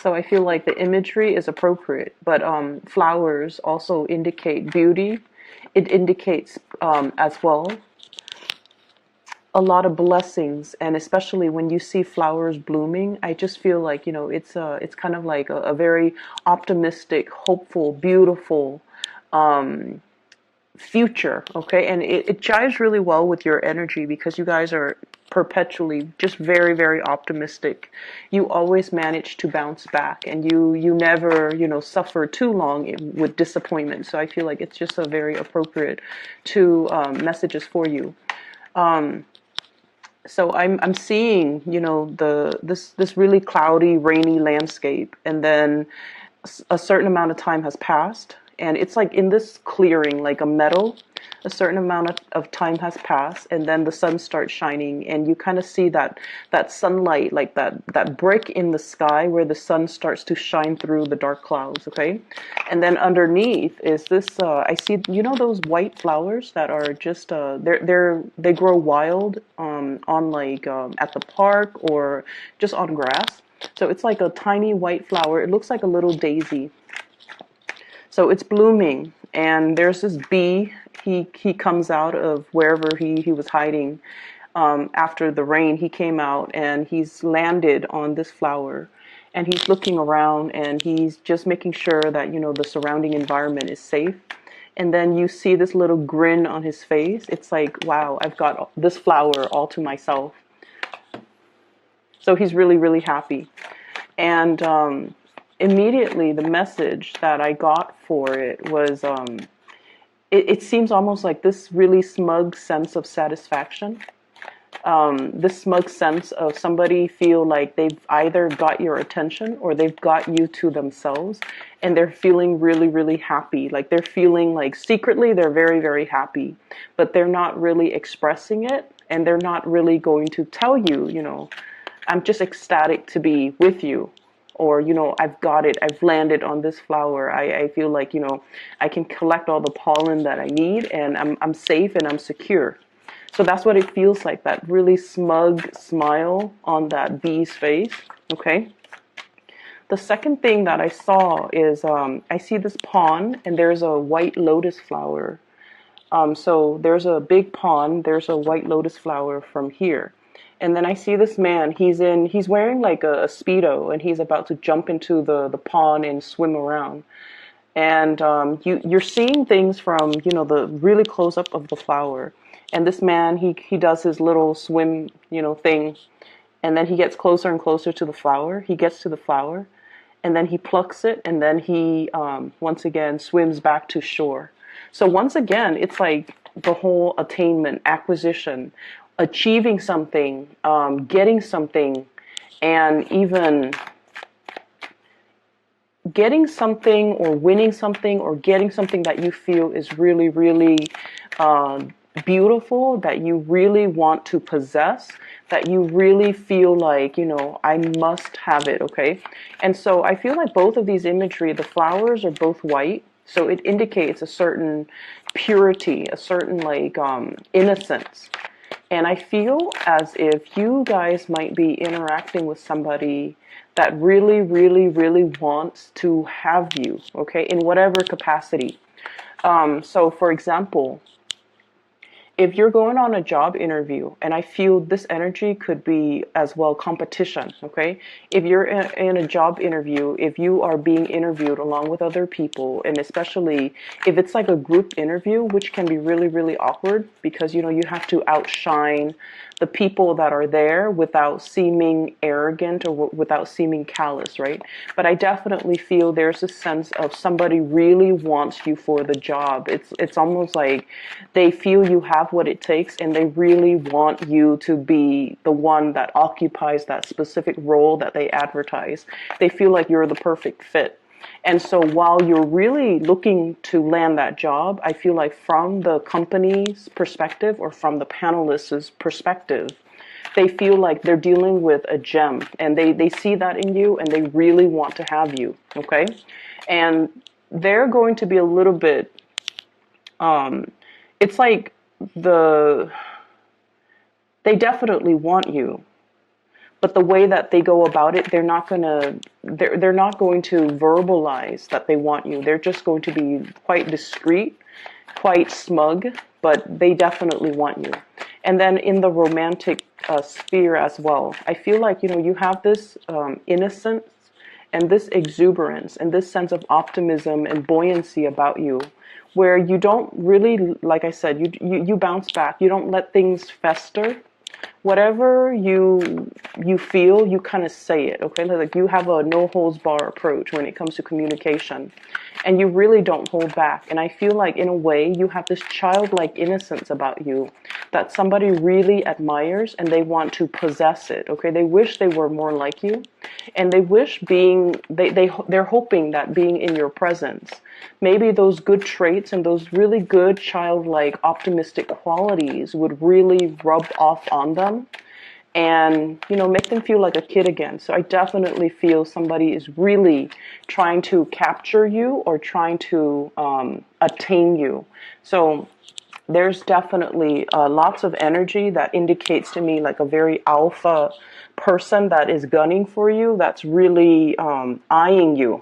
So I feel like the imagery is appropriate, but flowers also indicate beauty. It indicates as well a lot of blessings, and especially when you see flowers blooming, I just feel like, it's kind of like a very optimistic, hopeful, beautiful future. Okay, and it jives really well with your energy because you guys are perpetually just very, very optimistic. You always manage to bounce back, and you never, suffer too long with disappointment. So I feel like it's just a very appropriate two messages for you. So I'm seeing, this really cloudy, rainy landscape, and then a certain amount of time has passed, and it's like in this clearing, like a meadow. A certain amount of time has passed, and then the sun starts shining, and you kind of see that sunlight, like that brick in the sky where the sun starts to shine through the dark clouds. Okay, and then underneath is this. I see, those white flowers that are just they grow wild on like at the park or just on grass. So it's like a tiny white flower. It looks like a little daisy. So it's blooming, and there's this bee. He comes out of wherever he was hiding after the rain. He came out and he's landed on this flower, and he's looking around and he's just making sure that the surrounding environment is safe. And then you see this little grin on his face. It's like, wow, I've got this flower all to myself. So he's really, really happy. And immediately the message that I got for it was, it seems almost like this really smug sense of satisfaction. This smug sense of somebody feel like they've either got your attention or they've got you to themselves, and they're feeling really, really happy. Like they're feeling like secretly they're very, very happy, but they're not really expressing it, and they're not really going to tell you, I'm just ecstatic to be with you. Or, I've got it. I've landed on this flower. I feel like, I can collect all the pollen that I need, and I'm safe and I'm secure. So that's what it feels like, that really smug smile on that bee's face. Okay. The second thing that I saw is I see this pond, and there's a white lotus flower. So there's a big pond. There's a white lotus flower from here. And then I see this man, he's wearing like a Speedo, and he's about to jump into the pond and swim around. And you're seeing things from, the really close up of the flower. And this man, he does his little swim, thing. And then he gets closer and closer to the flower. He gets to the flower, and then he plucks it, and then he, once again, swims back to shore. So once again, it's like the whole attainment, acquisition, achieving something, getting something, and even getting something or winning something or getting something that you feel is really, really beautiful, that you really want to possess, that you really feel like, I must have it, okay? And so I feel like both of these imagery, the flowers are both white, so it indicates a certain purity, a certain like innocence. And I feel as if you guys might be interacting with somebody that really, really, really wants to have you, okay, in whatever capacity. So, for example, if you're going on a job interview, and I feel this energy could be as well competition, okay? If you're in a job interview, if you are being interviewed along with other people, and especially if it's like a group interview, which can be really, really awkward because, you have to outshine the people that are there without seeming arrogant or without seeming callous, right? But I definitely feel there's a sense of somebody really wants you for the job. It's almost like they feel you have what it takes, and they really want you to be the one that occupies that specific role that they advertise. They feel like you're the perfect fit. And so while you're really looking to land that job, I feel like from the company's perspective or from the panelists' perspective, they feel like they're dealing with a gem, and they see that in you, and they really want to have you, okay? And they're going to be a little bit, it's like they definitely want you. But the way that they go about it, they're not going to they're not going to verbalize that they want you. They're just going to be quite discreet, quite smug, but they definitely want you. And then in the romantic sphere as well, I feel like, you have this innocence and this exuberance and this sense of optimism and buoyancy about you, where you don't really, like I said, you bounce back. You don't let things fester. Whatever you feel, you kind of say it, okay? Like you have a no holds bar approach when it comes to communication, and you really don't hold back. And I feel like in a way you have this childlike innocence about you that somebody really admires, and they want to possess it, okay? They wish they were more like you, and they wish they're hoping that being in your presence, maybe those good traits and those really good childlike optimistic qualities would really rub off on them, and make them feel like a kid again. So I definitely feel somebody is really trying to capture you or trying to attain you. So there's definitely lots of energy that indicates to me like a very alpha person that is gunning for you, that's really eyeing you.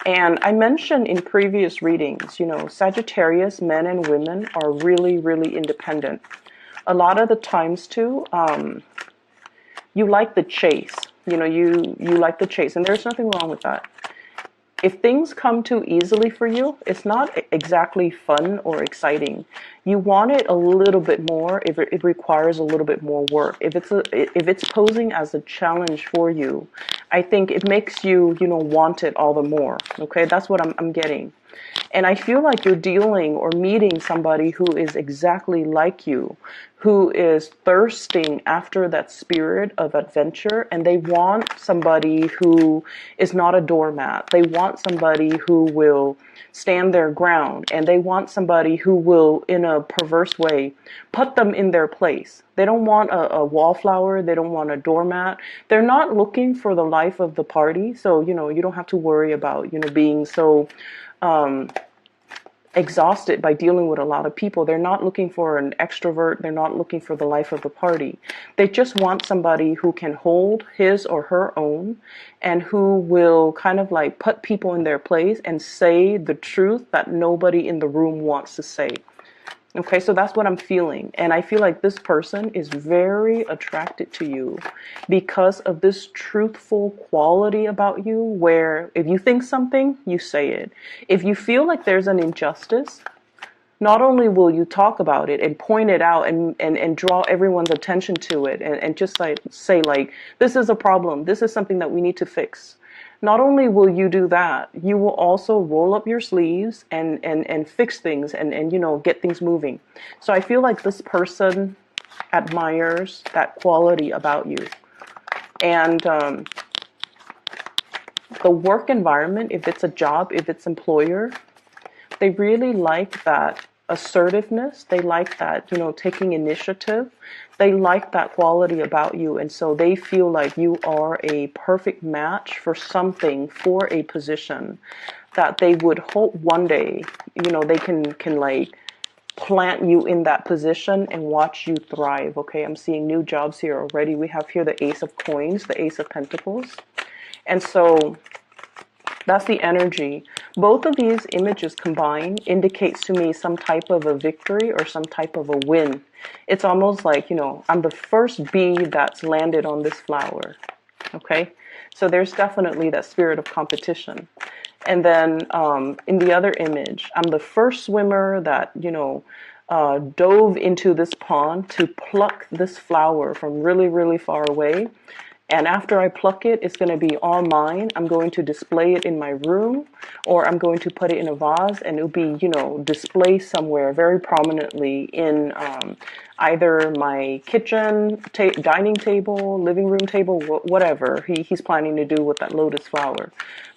And I mentioned in previous readings, Sagittarius men and women are really, really independent. A lot of the times too, you like the chase. You like the chase, and there's nothing wrong with that. If things come too easily for you, it's not exactly fun or exciting. You want it a little bit more if it requires a little bit more work. If it's posing as a challenge for you, I think it makes you, want it all the more. Okay, that's what I'm getting. And I feel like you're dealing or meeting somebody who is exactly like you, who is thirsting after that spirit of adventure, and they want somebody who is not a doormat. They want somebody who will stand their ground, and they want somebody who will, in a perverse way, put them in their place. They don't want a wallflower. They don't want a doormat. They're not looking for the life of the party. So, you don't have to worry about, being so exhausted by dealing with a lot of people. They're not looking for an extrovert. They're not looking for the life of the party. They just want somebody who can hold his or her own, and who will kind of like put people in their place and say the truth that nobody in the room wants to say. Okay, so that's what I'm feeling. And I feel like this person is very attracted to you because of this truthful quality about you, where if you think something, you say it. If you feel like there's an injustice, not only will you talk about it and point it out and draw everyone's attention to it, and just like say like, this is a problem, this is something that we need to fix. Not only will you do that, you will also roll up your sleeves and fix things and get things moving. So I feel like this person admires that quality about you. And the work environment, if it's a job, if it's employer, they really like that assertiveness. They like that, taking initiative. They like that quality about you. And so they feel like you are a perfect match for something, for a position that they would hope one day, they can like plant you in that position and watch you thrive. Okay, I'm seeing new jobs here already. We have here the Ace of Coins, the Ace of Pentacles. And so that's the energy. Both of these images combined indicates to me some type of a victory or some type of a win. It's almost like, I'm the first bee that's landed on this flower. Okay? So there's definitely that spirit of competition. And then in the other image, I'm the first swimmer that, dove into this pond to pluck this flower from really, really far away. And after I pluck it, it's going to be all mine. I'm going to display it in my room, or I'm going to put it in a vase, and it'll be, displayed somewhere very prominently in either my kitchen, dining table, living room table, whatever he's planning to do with that lotus flower.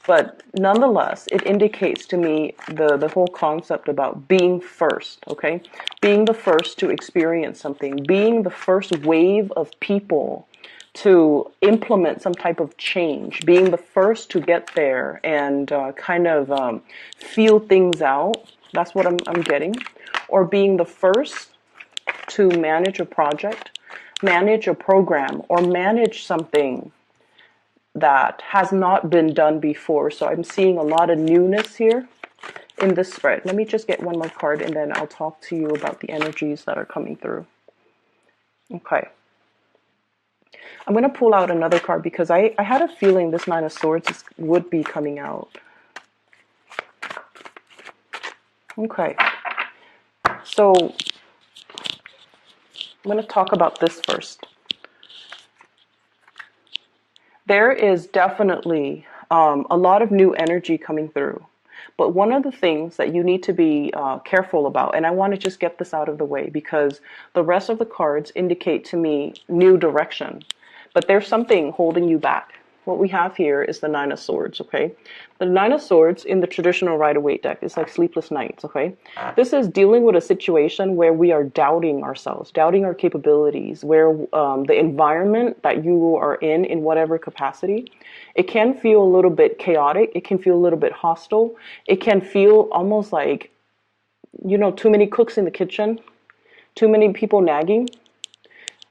But nonetheless, it indicates to me the whole concept about being first, okay? Being the first to experience something, being the first wave of people to implement some type of change, being the first to get there and feel things out. That's what I'm getting. Or being the first to manage a project, manage a program, or manage something that has not been done before. So I'm seeing a lot of newness here in this spread. Let me just get one more card and then I'll talk to you about the energies that are coming through. Okay. I'm going to pull out another card because I had a feeling this Nine of Swords would be coming out. Okay. So I'm going to talk about this first. There is definitely a lot of new energy coming through. But one of the things that you need to be careful about, and I want to just get this out of the way because the rest of the cards indicate to me new direction. But there's something holding you back. What we have here is the Nine of Swords, okay? The Nine of Swords in the traditional Rider-Waite deck is like sleepless nights, okay? This is dealing with a situation where we are doubting ourselves, doubting our capabilities, where the environment that you are in whatever capacity, it can feel a little bit chaotic. It can feel a little bit hostile. It can feel almost like, you know, too many cooks in the kitchen, too many people nagging.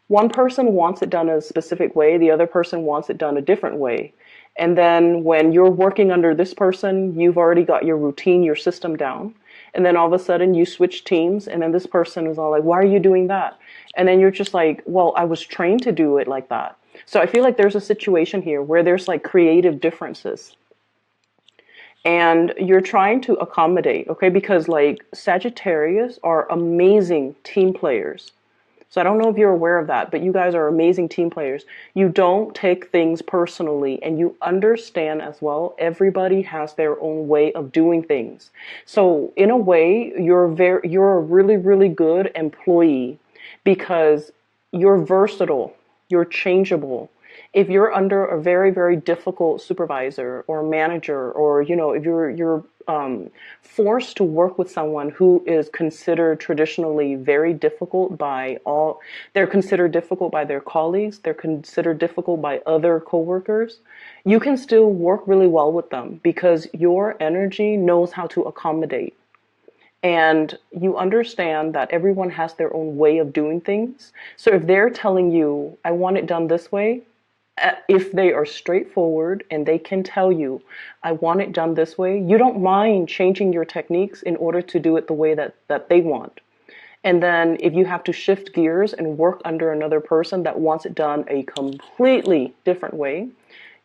One person wants it done a specific way, the other person wants it done a different way. And then when you're working under this person, you've already got your routine, your system down. And then all of a sudden you switch teams and then this person is all like, why are you doing that? And then you're just like, well, I was trained to do it like that. So I feel like there's a situation here where there's like creative differences. And you're trying to accommodate, okay? Because like Sagittarius are amazing team players. So I don't know if you're aware of that, but you guys are amazing team players. You don't take things personally and you understand as well, everybody has their own way of doing things. So in a way, you're a really, really good employee because you're versatile, you're changeable. If you're under a very, very difficult supervisor or manager, or, you know, if you're forced to work with someone who is considered traditionally very difficult by all, they're considered difficult by their colleagues, they're considered difficult by other coworkers, you can still work really well with them because your energy knows how to accommodate. And you understand that everyone has their own way of doing things. So if they're telling you, I want it done this way, if they are straightforward and they can tell you, I want it done this way, you don't mind changing your techniques in order to do it the way that they want. And then if you have to shift gears and work under another person that wants it done a completely different way,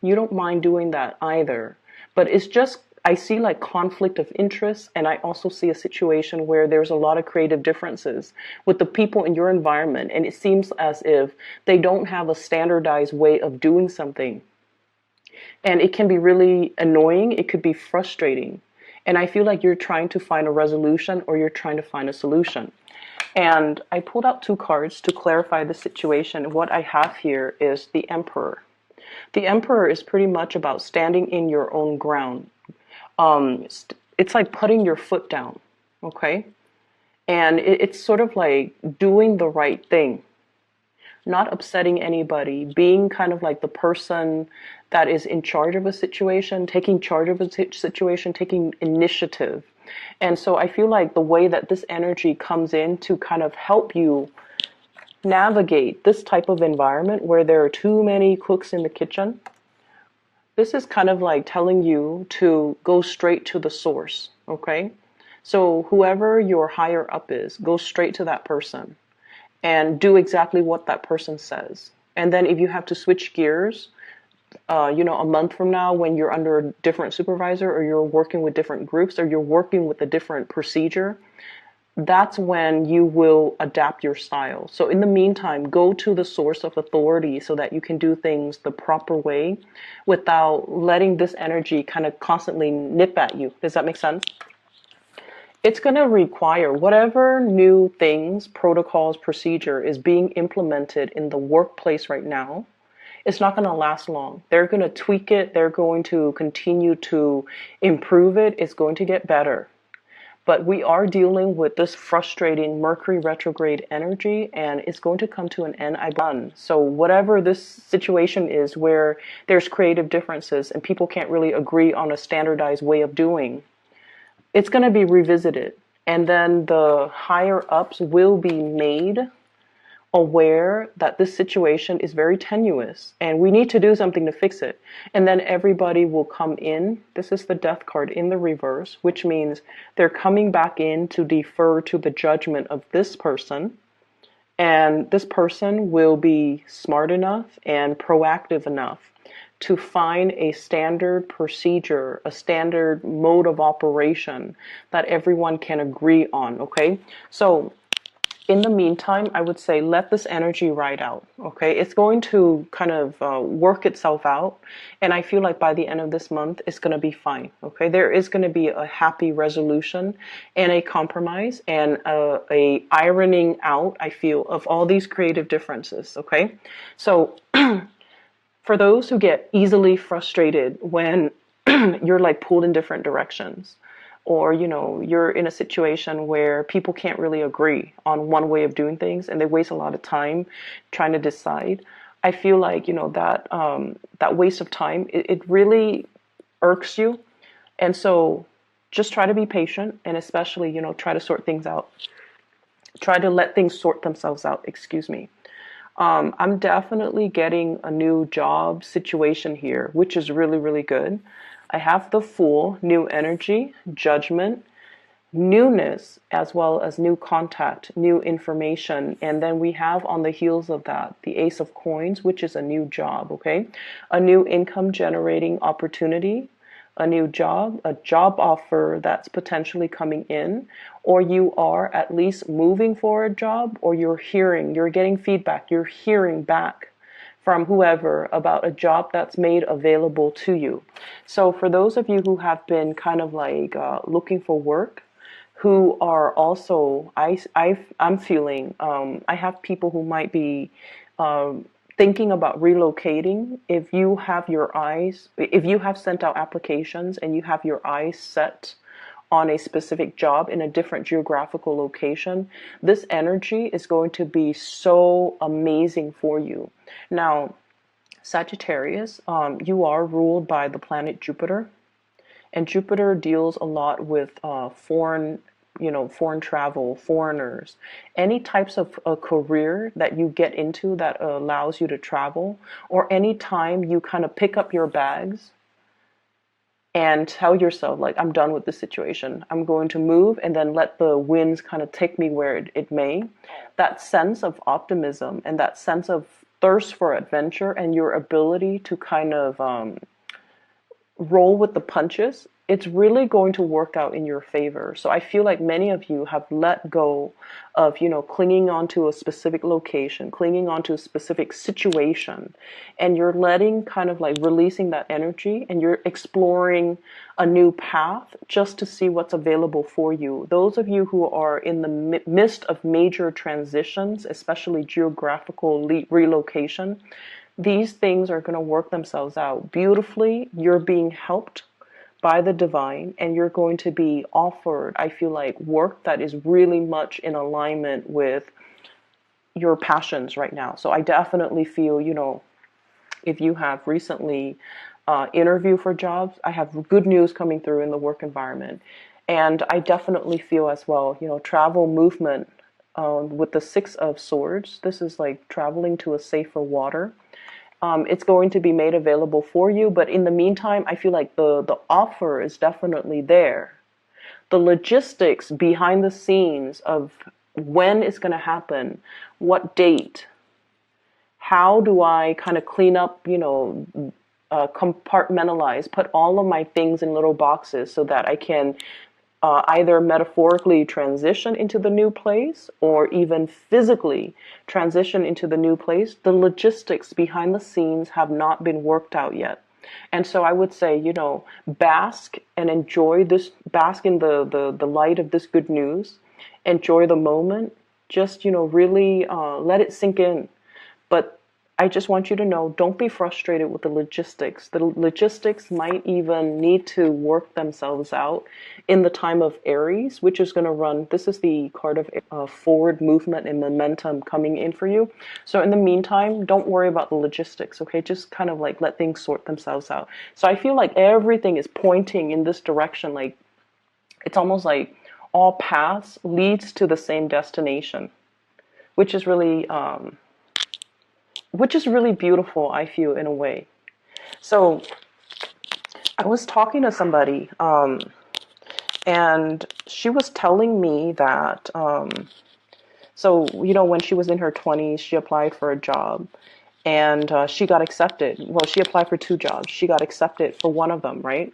you don't mind doing that either. But it's just, I see like conflict of interest, and I also see a situation where there's a lot of creative differences with the people in your environment, and it seems as if they don't have a standardized way of doing something. And it can be really annoying, it could be frustrating. And I feel like you're trying to find a resolution or you're trying to find a solution. And I pulled out two cards to clarify the situation. What I have here is the Emperor. The Emperor is pretty much about standing in your own ground. It's like putting your foot down, okay? And it's sort of like doing the right thing, not upsetting anybody, being kind of like the person that is in charge of a situation, taking charge of a situation, taking initiative. And so I feel like the way that this energy comes in to kind of help you navigate this type of environment where there are too many cooks in the kitchen, this is kind of like telling you to go straight to the source, okay? So whoever your higher up is, go straight to that person and do exactly what that person says. And then if you have to switch gears, you know, a month from now when you're under a different supervisor or you're working with different groups or you're working with a different procedure, that's when you will adapt your style. So in the meantime, go to the source of authority so that you can do things the proper way without letting this energy kind of constantly nip at you. Does that make sense? It's going to require whatever new things, protocols, procedure is being implemented in the workplace right now. It's not going to last long. They're going to tweak it. They're going to continue to improve it. It's going to get better. But we are dealing with this frustrating Mercury retrograde energy, and it's going to come to an end. So whatever this situation is where there's creative differences and people can't really agree on a standardized way of doing, it's going to be revisited. And then the higher ups will be made aware that this situation is very tenuous and we need to do something to fix it. And then everybody will come in. This is the death card in the reverse, which means they're coming back in to defer to the judgment of this person. And this person will be smart enough and proactive enough to find a standard procedure, a standard mode of operation that everyone can agree on, okay? So in the meantime, I would say let this energy ride out, okay? It's going to kind of work itself out, and I feel like by the end of this month, it's going to be fine, okay? There is going to be a happy resolution and a compromise and a ironing out, I feel, of all these creative differences, okay? So for those who get easily frustrated when you're like pulled in different directions, or you're in a situation where people can't really agree on one way of doing things and they waste a lot of time trying to decide, I feel like that waste of time, it really irks you. And so just try to be patient, and especially try to sort things out, try to let things sort themselves out, excuse me. I'm definitely getting a new job situation here, which is really, really good. I have the Fool, new energy, judgment, newness, as well as new contact, new information. And then we have on the heels of that, the Ace of Coins, which is a new job, okay? A new income generating opportunity, a new job, a job offer that's potentially coming in, or you are at least moving for a job, or you're getting feedback, you're hearing back from whoever about a job that's made available to you. So for those of you who have been kind of like looking for work, who are also, I'm feeling, I have people who might be thinking about relocating. If you have sent out applications and you have your eyes set on a specific job in a different geographical location, this energy is going to be so amazing for you. Now, Sagittarius, you are ruled by the planet Jupiter, and Jupiter deals a lot with foreign travel, foreigners, any types of a career that you get into that allows you to travel, or any time you kind of pick up your bags and tell yourself, like, I'm done with this situation. I'm going to move and then let the winds kind of take me where it may. That sense of optimism and that sense of thirst for adventure and your ability to kind of roll with the punches, it's really going to work out in your favor. So I feel like many of you have let go of, clinging onto a specific location, clinging onto a specific situation, and you're letting kind of like releasing that energy, and you're exploring a new path just to see what's available for you. Those of you who are in the midst of major transitions, especially geographical relocation, these things are going to work themselves out beautifully. You're being helped by the divine, and you're going to be offered, I feel like, work that is really much in alignment with your passions right now. So I definitely feel, if you have recently interviewed for jobs, I have good news coming through in the work environment. And I definitely feel as well, travel, movement, with the Six of Swords. This is like traveling to a safer water. It's going to be made available for you, but in the meantime, I feel like the offer is definitely there. The logistics behind the scenes of when it's going to happen, what date, how do I kind of clean up, compartmentalize, put all of my things in little boxes so that I can either metaphorically transition into the new place or even physically transition into the new place. The logistics behind the scenes have not been worked out yet. And so I would say, bask and enjoy this, bask in the light of this good news, enjoy the moment, just, really let it sink in. But I just want you to know, don't be frustrated with the logistics. The logistics might even need to work themselves out in the time of Aries, which is going to run. This is the card of forward movement and momentum coming in for you. So in the meantime, don't worry about the logistics, okay? Just kind of like let things sort themselves out. So I feel like everything is pointing in this direction. Like it's almost like all paths leads to the same destination, which is really beautiful, I feel, in a way. So I was talking to somebody, and she was telling me that, so, when she was in her 20s, she applied for a job, and she got accepted. Well, she applied for 2 jobs. She got accepted for one of them, right?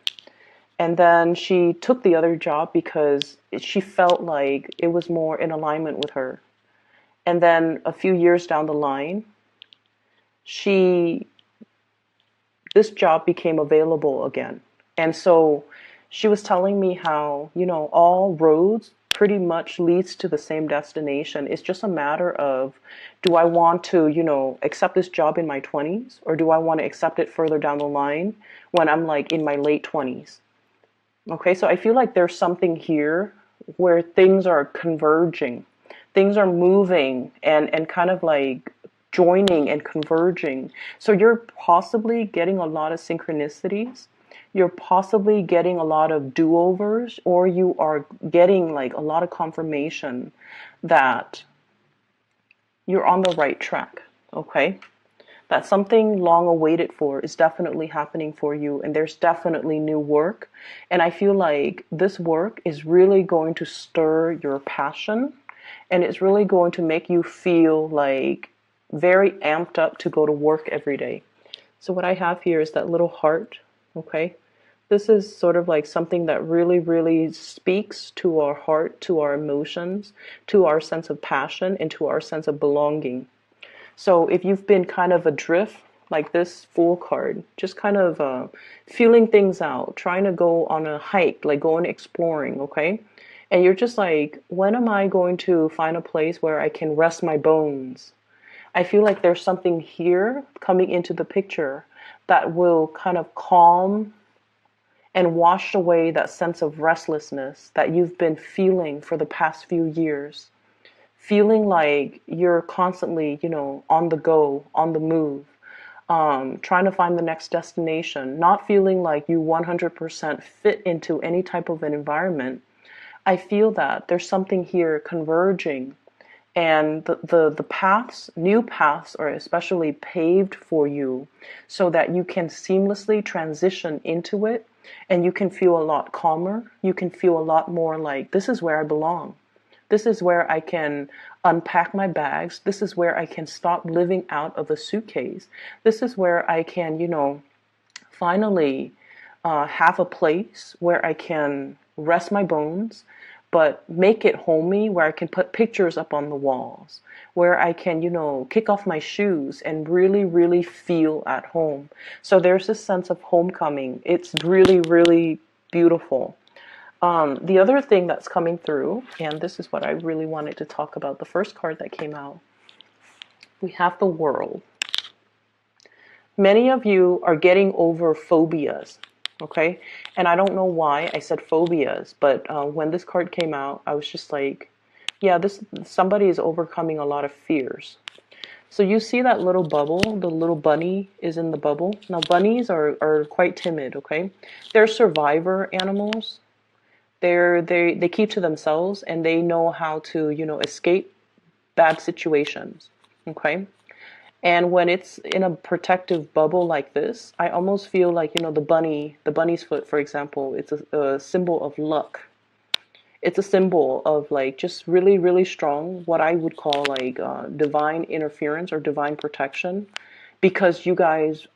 And then she took the other job because she felt like it was more in alignment with her. And then a few years down the line, she this job became available again. And so she was telling me how, all roads pretty much leads to the same destination. It's just a matter of, do I want to, accept this job in my 20s, or do I want to accept it further down the line when I'm like in my late 20s? Okay, so I feel like there's something here where things are converging. Things are moving and kind of like joining and converging. So you're possibly getting a lot of synchronicities. You're possibly getting a lot of do-overs, or you are getting like a lot of confirmation that you're on the right track. Okay? That something long awaited for is definitely happening for you, and there's definitely new work. And I feel like this work is really going to stir your passion, and it's really going to make you feel like very amped up to go to work every day. So what I have here is that little heart. Okay, this is sort of like something that really, really speaks to our heart, to our emotions, to our sense of passion, and to our sense of belonging. So if you've been kind of adrift, like this Fool card, just kind of feeling things out, trying to go on a hike, like going exploring, okay? And you're just like, when am I going to find a place where I can rest my bones? I feel like there's something here coming into the picture that will kind of calm and wash away that sense of restlessness that you've been feeling for the past few years. Feeling like you're constantly, on the go, on the move, trying to find the next destination, not feeling like you 100% fit into any type of an environment. I feel that there's something here converging, and the paths, new paths, are especially paved for you so that you can seamlessly transition into it, and you can feel a lot calmer. You can feel a lot more like, this is where I belong. This is where I can unpack my bags. This is where I can stop living out of a suitcase. This is where I can, finally have a place where I can rest my bones, but make it homey, where I can put pictures up on the walls, where I can, kick off my shoes and really, really feel at home. So there's this sense of homecoming. It's really, really beautiful. The other thing that's coming through, and this is what I really wanted to talk about, the first card that came out, we have the World. Many of you are getting over phobias, okay? And I don't know why I said phobias, but when this card came out, I was just like, yeah, somebody is overcoming a lot of fears. So you see that little bubble, the little bunny is in the bubble. Now bunnies are quite timid, okay? They're survivor animals. They keep to themselves, and they know how to, escape bad situations. Okay? And when it's in a protective bubble like this, I almost feel like, the bunny's foot, for example, it's a symbol of luck. It's a symbol of like just really, really strong, what I would call like divine interference or divine protection. Because you guys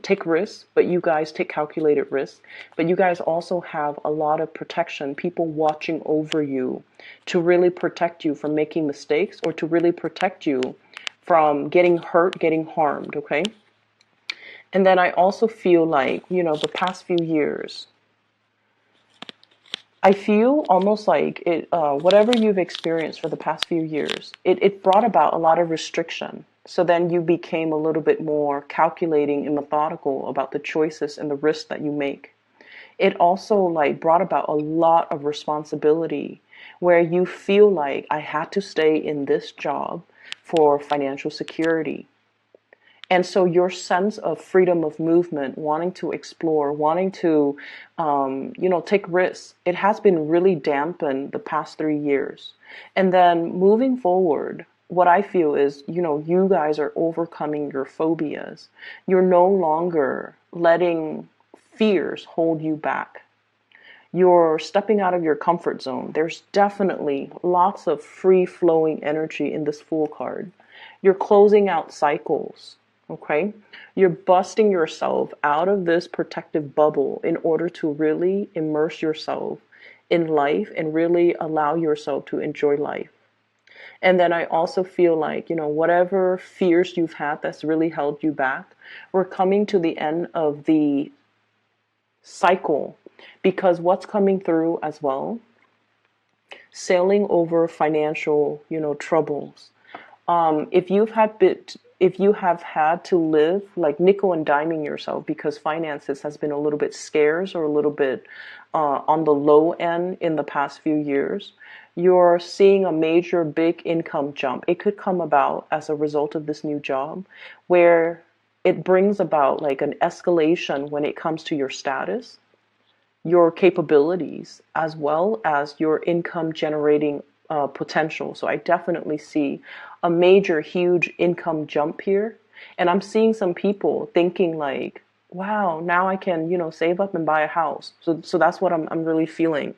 take risks, but you guys take calculated risks, but you guys also have a lot of protection, people watching over you to really protect you from making mistakes, or to really protect you from getting hurt, getting harmed, okay? And then I also feel like, the past few years, I feel almost like it, whatever you've experienced for the past few years, it brought about a lot of restriction. So then you became a little bit more calculating and methodical about the choices and the risks that you make. It also like brought about a lot of responsibility, where you feel like, I had to stay in this job for financial security. And so your sense of freedom of movement, wanting to explore, wanting to, take risks, it has been really dampened the past 3 years. And then moving forward, what I feel is, you guys are overcoming your phobias. You're no longer letting fears hold you back. You're stepping out of your comfort zone. There's definitely lots of free flowing energy in this Fool card. You're closing out cycles, okay? You're busting yourself out of this protective bubble in order to really immerse yourself in life and really allow yourself to enjoy life. And then I also feel like, whatever fears you've had that's really held you back, we're coming to the end of the cycle, because what's coming through as well, sailing over financial, troubles. If you have had to live like nickel and diming yourself because finances has been a little bit scarce or a little bit on the low end in the past few years, you're seeing a major big income jump. It could come about as a result of this new job, where it brings about like an escalation when it comes to your status, your capabilities, as well as your income generating potential. So I definitely see a major, huge income jump here. And I'm seeing some people thinking like, wow, now I can, save up and buy a house. So that's what I'm really feeling.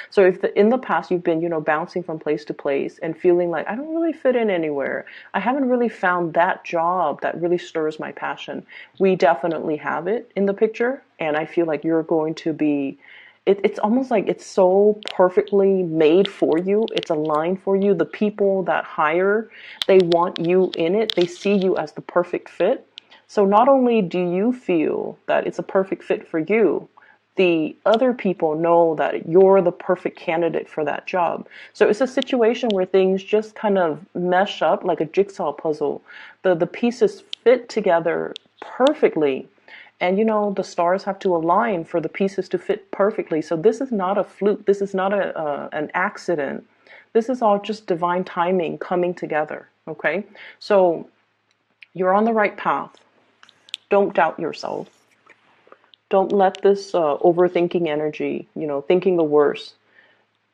So if in the past you've been, bouncing from place to place and feeling like I don't really fit in anywhere, I haven't really found that job that really stirs my passion. We definitely have it in the picture, and I feel like you're going to be. It's almost like it's so perfectly made for you. It's aligned for you. The people that hire, they want you in it. They see you as the perfect fit. So not only do you feel that it's a perfect fit for you, the other people know that you're the perfect candidate for that job. So it's a situation where things just kind of mesh up like a jigsaw puzzle. The pieces fit together perfectly. And the stars have to align for the pieces to fit perfectly. So this is not a fluke. This is not an accident. This is all just divine timing coming together. Okay? So you're on the right path. Don't doubt yourself. Don't let this overthinking energy, thinking the worst,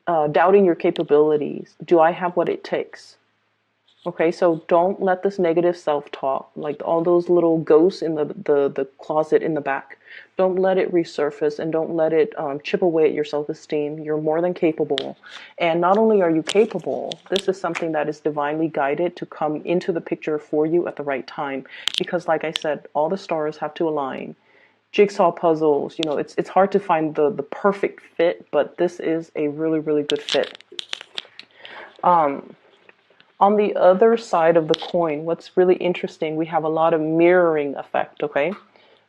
doubting your capabilities. Do I have what it takes? Okay, so don't let this negative self-talk, like all those little ghosts in the closet in the back, don't let it resurface, and don't let it chip away at your self-esteem. You're more than capable. And not only are you capable, this is something that is divinely guided to come into the picture for you at the right time. Because like I said, all the stars have to align. Jigsaw puzzles, it's hard to find the perfect fit, but this is a really, really good fit. On the other side of the coin, what's really interesting, we have a lot of mirroring effect, okay?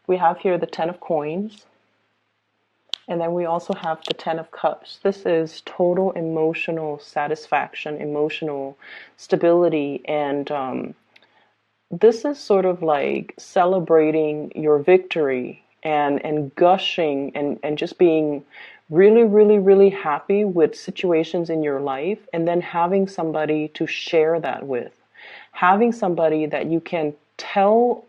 We have here the 10 of coins, and then we also have the 10 of cups. This is total emotional satisfaction, emotional stability, and this is sort of like celebrating your victory and gushing and just being really, really, really happy with situations in your life, and then having somebody to share that with. Having somebody that you can tell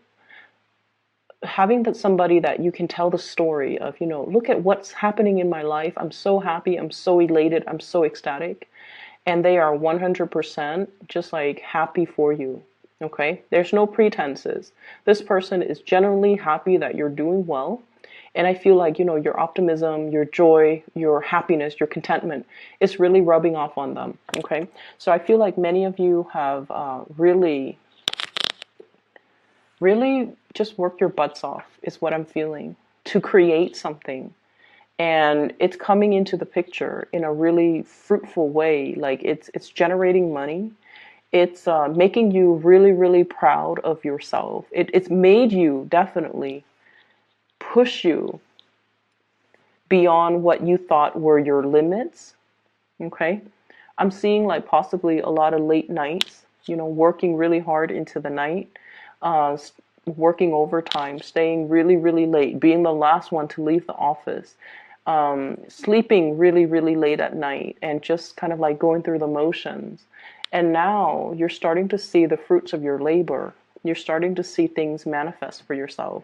somebody that you can tell the story of, look at what's happening in my life. I'm so happy, I'm so elated, I'm so ecstatic. And they are 100% just like happy for you. Okay? There's no pretenses. This person is genuinely happy that you're doing well. And I feel like, your optimism, your joy, your happiness, your contentment is really rubbing off on them. Okay? So I feel like many of you have really, really just worked your butts off, is what I'm feeling, to create something. And it's coming into the picture in a really fruitful way. Like it's generating money. It's making you really, really proud of yourself. It's made you definitely push you beyond what you thought were your limits. Okay? I'm seeing like possibly a lot of late nights, working really hard into the night, working overtime, staying really, really late, being the last one to leave the office, sleeping really, really late at night, and just kind of like going through the motions. And now you're starting to see the fruits of your labor. You're starting to see things manifest for yourself.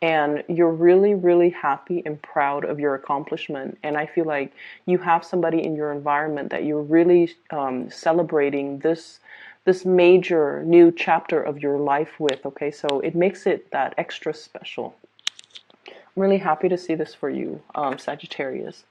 And you're really, really happy and proud of your accomplishment. And I feel like you have somebody in your environment that you're really celebrating this this major new chapter of your life with. Okay, so it makes it that extra special. I'm really happy to see this for you, Sagittarius.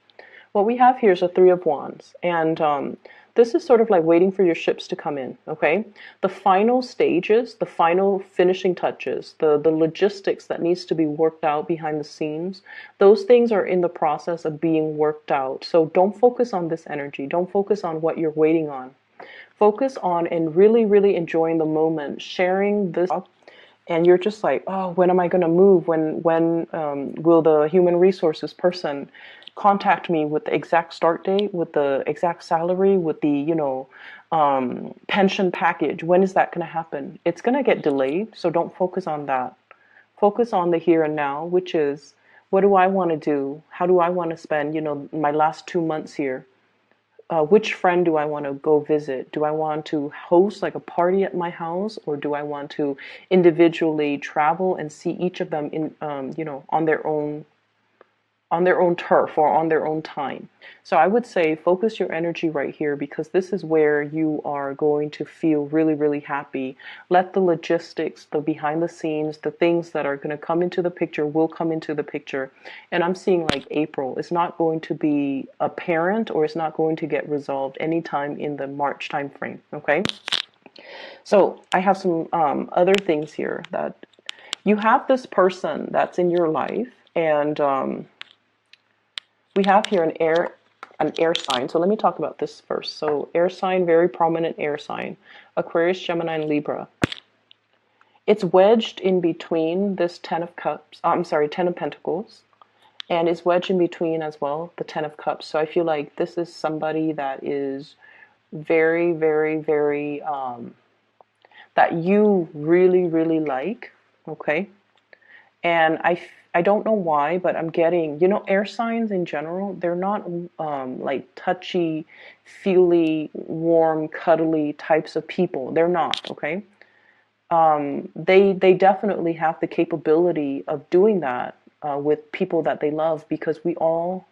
What we have here is a Three of Wands, and this is sort of like waiting for your ships to come in, okay? The final stages, the final finishing touches, the logistics that needs to be worked out behind the scenes, those things are in the process of being worked out. So don't focus on this energy. Don't focus on what you're waiting on. Focus on and really, really enjoying the moment, sharing this, and you're just like, oh, when am I going to move? When will the human resources person contact me with the exact start date, with the exact salary, with the, pension package? When is that going to happen? It's going to get delayed, so don't focus on that. Focus on the here and now, which is, what do I want to do? How do I want to spend, my last 2 months here? Which friend do I want to go visit? Do I want to host like a party at my house, or do I want to individually travel and see each of them in, on their own turf or on their own time? So I would say focus your energy right here, because this is where you are going to feel really, really happy. Let the logistics, the behind the scenes, the things that are going to come into the picture will come into the picture. And I'm seeing like April is not going to be apparent, or it's not going to get resolved anytime in the March time frame. Okay. So I have some other things here, that you have this person that's in your life, and we have here an air sign. So let me talk about this first. So air sign, very prominent air sign, Aquarius, Gemini, and Libra. It's wedged in between this Ten of Cups, Ten of Pentacles, and it's wedged in between as well, the Ten of Cups. So I feel like this is somebody that is very, very, very, that you really, really like, okay? And I don't know why, but I'm getting, air signs in general, they're not like touchy, feely, warm, cuddly types of people. They're not, okay? They definitely have the capability of doing that with people that they love, because we all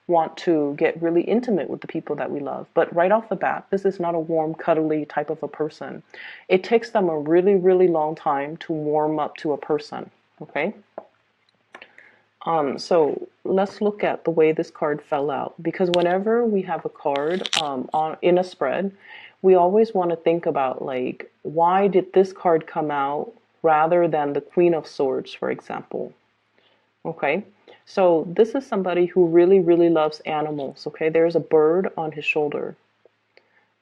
want to get really intimate with the people that we love. But right off the bat, this is not a warm, cuddly type of a person. It takes them a really, really long time to warm up to a person, okay? So let's look at the way this card fell out, because whenever we have a card in a spread, we always want to think about, like, why did this card come out rather than the Queen of Swords, for example. Okay, so this is somebody who really, really loves animals. Okay, there's a bird on his shoulder.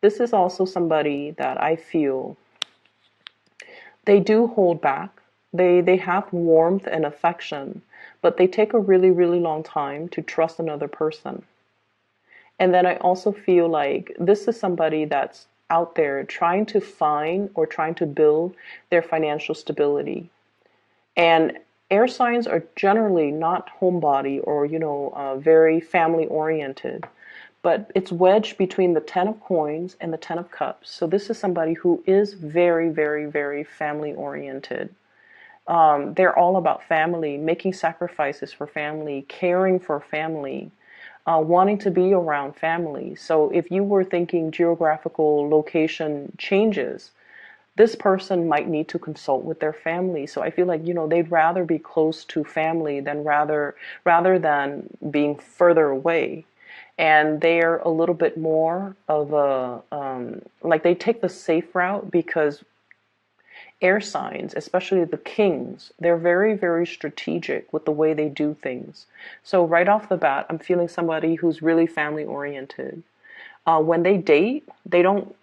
This is also somebody that I feel they do hold back. They have warmth and affection, but they take a really, really long time to trust another person. And then I also feel like this is somebody that's out there trying to find or trying to build their financial stability. And air signs are generally not homebody or, very family oriented, but it's wedged between the Ten of Coins and the Ten of Cups. So this is somebody who is very, very, very family oriented. They're all about family, making sacrifices for family, caring for family, wanting to be around family. So if you were thinking geographical location changes, this person might need to consult with their family. So I feel like, they'd rather be close to family than rather than being further away. And they're a little bit more of a, like they take the safe route, because air signs, especially the kings, they're very, very strategic with the way they do things. So right off the bat, I'm feeling somebody who's really family oriented. When they date, they don't,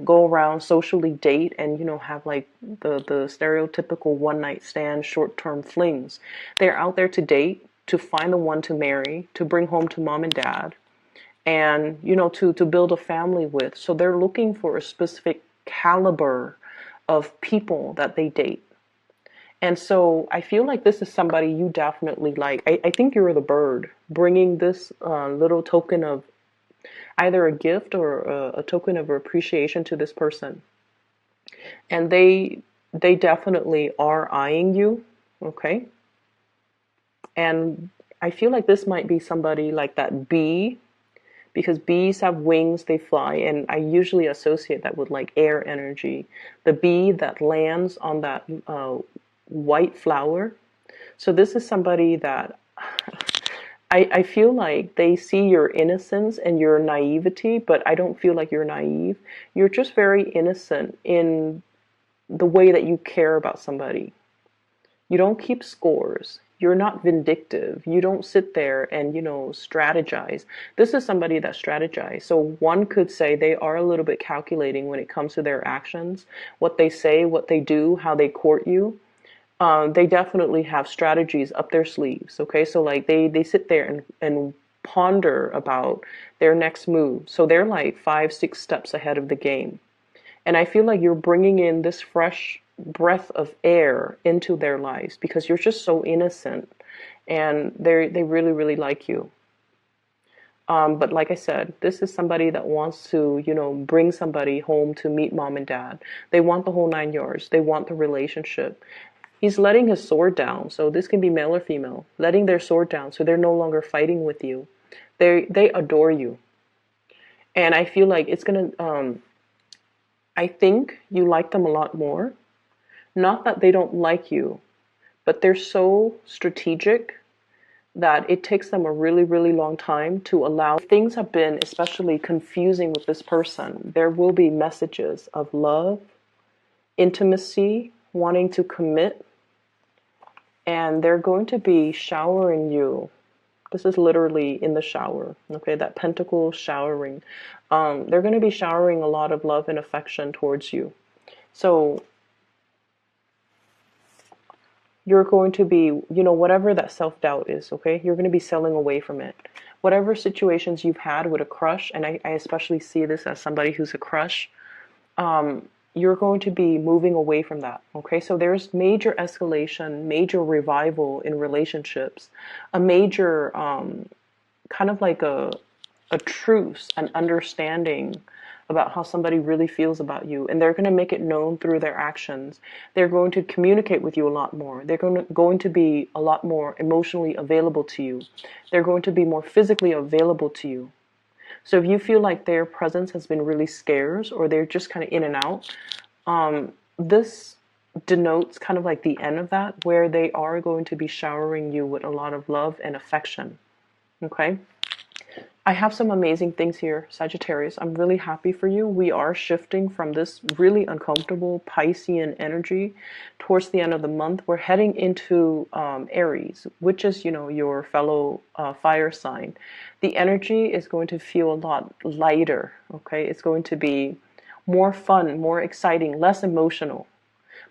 go around socially date and, have like the stereotypical one night stand, short term flings. They're out there to date, to find the one to marry, to bring home to mom and dad, and, to build a family with. So they're looking for a specific caliber of people that they date. And so I feel like this is somebody you definitely like. I think you're the bird bringing this little token of either a gift or a token of appreciation to this person. And they definitely are eyeing you, okay? And I feel like this might be somebody like that bee, because bees have wings, they fly, and I usually associate that with like air energy. The bee that lands on that white flower. So this is somebody that I feel like they see your innocence and your naivety, but I don't feel like you're naive. You're just very innocent in the way that you care about somebody. You don't keep scores. You're not vindictive. You don't sit there and, strategize. This is somebody that strategizes. So one could say they are a little bit calculating when it comes to their actions, what they say, what they do, how they court you. They definitely have strategies up their sleeves. Okay, so like they sit there and ponder about their next move. So they're like 5, 6 steps ahead of the game. And I feel like you're bringing in this fresh breath of air into their lives because you're just so innocent, and they really really like you. But like I said, this is somebody that wants to, bring somebody home to meet mom and dad. They want the whole 9 yards. They want the relationship. He's letting his sword down, so this can be male or female, letting their sword down so they're no longer fighting with you. They adore you. And I feel like it's gonna I think you like them a lot more. Not that they don't like you, but they're so strategic that it takes them a really, really long time to allow. If things have been especially confusing with this person, there will be messages of love, intimacy, wanting to commit, and they're going to be showering you. This is literally in the shower, okay? That pentacle showering. They're going to be showering a lot of love and affection towards you. So you're going to be, whatever that self-doubt is, okay? You're going to be selling away from it. Whatever situations you've had with a crush, and I especially see this as somebody who's a crush, you're going to be moving away from that, okay? So there's major escalation, major revival in relationships, a major kind of like a truce, an understanding about how somebody really feels about you, and they're going to make it known through their actions. They're going to communicate with you a lot more. They're going to be a lot more emotionally available to you. They're going to be more physically available to you. So if you feel like their presence has been really scarce, or they're just kind of in and out, this denotes kind of like the end of that, where they are going to be showering you with a lot of love and affection. Okay? I have some amazing things here, Sagittarius. I'm really happy for you. We are shifting from this really uncomfortable Piscean energy towards the end of the month. We're heading into Aries, which is, your fellow fire sign. The energy is going to feel a lot lighter, okay? It's going to be more fun, more exciting, less emotional.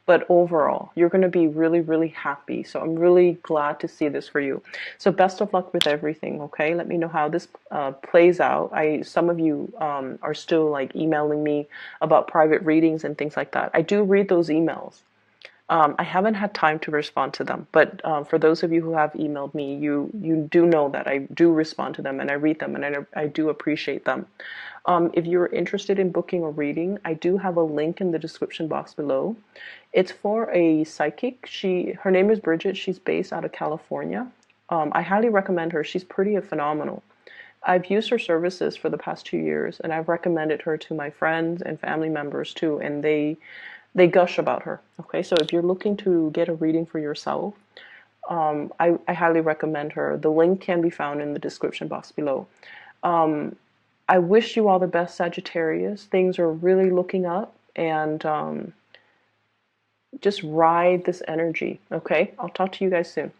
But overall, you're going to be really, really happy. So I'm really glad to see this for you. So best of luck with everything, okay? Let me know how this plays out. Some of you are still like emailing me about private readings and things like that. I do read those emails. I haven't had time to respond to them, but for those of you who have emailed me, you do know that I do respond to them and I read them, and I do appreciate them. If you're interested in booking a reading, I do have a link in the description box below. It's for a psychic. Her name is Bridget. She's based out of California. I highly recommend her. She's pretty phenomenal. I've used her services for the past 2 years, and I've recommended her to my friends and family members too, and they gush about her. Okay, so if you're looking to get a reading for yourself, I highly recommend her. The link can be found in the description box below. I wish you all the best, Sagittarius. Things are really looking up, and just ride this energy. Okay, I'll talk to you guys soon.